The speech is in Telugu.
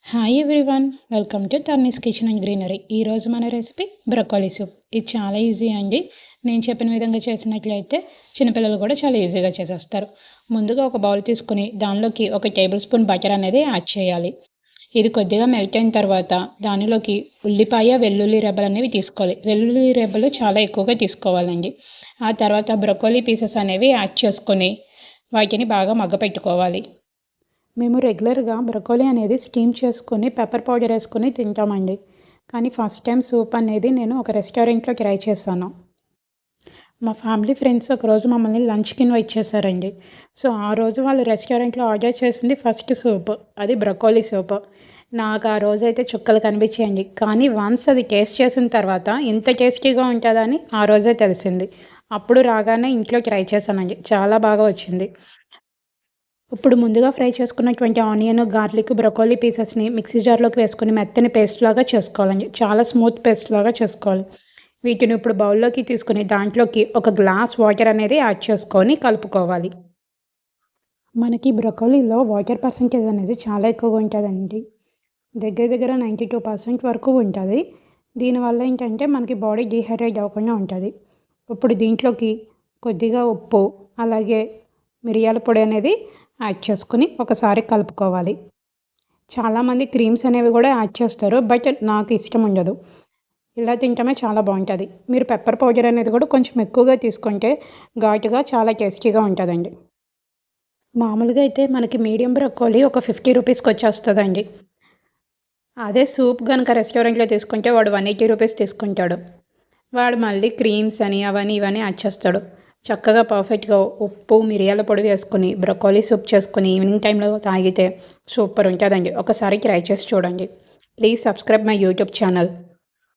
Hi everyone, welcome to Tarni's kitchen and greenery. ఈరోజు మన రెసిపీ బ్రొకోలీ సూప్. ఇది చాలా ఈజీ అండి. నేను చెప్పిన విధంగా చేసినట్లయితే చిన్నపిల్లలు కూడా చాలా ఈజీగా చేసేస్తారు. ముందుగా ఒక బౌల్ తీసుకుని దానిలోకి 1 టేబుల్ స్పూన్ బటర్ అనేది యాడ్ చేయాలి. ఇది కొద్దిగా మెల్ట్ అయిన తర్వాత దానిలోకి ఉల్లిపాయ, వెల్లుల్లి రెబ్బలు అనేవి తీసుకోవాలి. వెల్లుల్లి రెబ్బలు చాలా ఎక్కువగా తీసుకోవాలండి. ఆ తర్వాత బ్రొకోలీ పీసెస్ అనేవి యాడ్ చేసుకొని వాటిని బాగా మగ్గపెట్టుకోవాలి. మేము రెగ్యులర్గా బ్రొకోలీ అనేది స్టీమ్ చేసుకొని పెప్పర్ పౌడర్ వేసుకొని తింటామండి. కానీ ఫస్ట్ టైం సూప్ అనేది నేను ఒక రెస్టారెంట్లో ట్రై చేశాను. మా ఫ్యామిలీ ఫ్రెండ్స్ ఒకరోజు మమ్మల్ని లంచ్కి ఇన్వైట్ చేశారండి. సో ఆ రోజు వాళ్ళు రెస్టారెంట్లో ఆర్డర్ చేసింది ఫస్ట్ సూప్, అది బ్రొకోలీ సూప్. నాకు ఆ రోజైతే చుక్కలు కనిపించాయండి. కానీ వన్స్ అది టేస్ట్ చేసిన తర్వాత ఇంత టేస్టీగా ఉంటుందని ఆ రోజే తెలిసింది. అప్పుడు రాగానే ఇంట్లో ట్రై చేశానండి. చాలా బాగా వచ్చింది. ఇప్పుడు ముందుగా ఫ్రై చేసుకున్నటువంటి ఆనియన్, గార్లిక్, బ్రొకోలీ పీసెస్ని మిక్సీ జార్లోకి వేసుకొని మెత్తని పేస్ట్ లాగా చేసుకోవాలండి. చాలా స్మూత్ పేస్ట్ లాగా చేసుకోవాలి. వీటిని ఇప్పుడు బౌల్లోకి తీసుకుని దాంట్లోకి 1 గ్లాస్ వాటర్ అనేది యాడ్ చేసుకొని కలుపుకోవాలి. మనకి బ్రొకోలీలో వాటర్ పర్సంటేజ్ అనేది చాలా ఎక్కువగా ఉంటుందండి. దగ్గర 92% వరకు ఉంటుంది. దీనివల్ల ఏంటంటే మనకి బాడీ డీహైడ్రేట్ అవ్వకుండా ఉంటుంది. ఇప్పుడు దీంట్లోకి కొద్దిగా ఉప్పు, అలాగే మిరియాల పొడి అనేది యాడ్ చేసుకుని ఒకసారి కలుపుకోవాలి. చాలామంది క్రీమ్స్ అనేవి కూడా యాడ్ చేస్తారు, బట్ నాకు ఇష్టం ఉండదు. ఇలా తింటమే చాలా బాగుంటుంది. మీరు పెప్పర్ పౌడర్ అనేది కూడా కొంచెం ఎక్కువగా తీసుకుంటే ఘాటుగా చాలా టేస్టీగా ఉంటుందండి. మామూలుగా అయితే మనకి మీడియం బ్రొకోలీ ఒక 50 రూపీస్కి వచ్చేస్తుందండి. అదే సూప్ కనుక రెస్టారెంట్లో తీసుకుంటే వాడు 180 రూపీస్ తీసుకుంటాడు. వాడు మళ్ళీ క్రీమ్స్ అని అవన్నీ ఇవన్నీ యాడ్ చేస్తాడు. చక్కగా పర్ఫెక్ట్గా ఉప్పు, మిరియాల పొడి వేసుకొని బ్రొకోలీ సూప్ చేసుకుని ఈవినింగ్ టైంలో తాగితే సూపర్ ఉంటుందండి. ఒకసారి ట్రై చేసి చూడండి. Please subscribe my YouTube channel.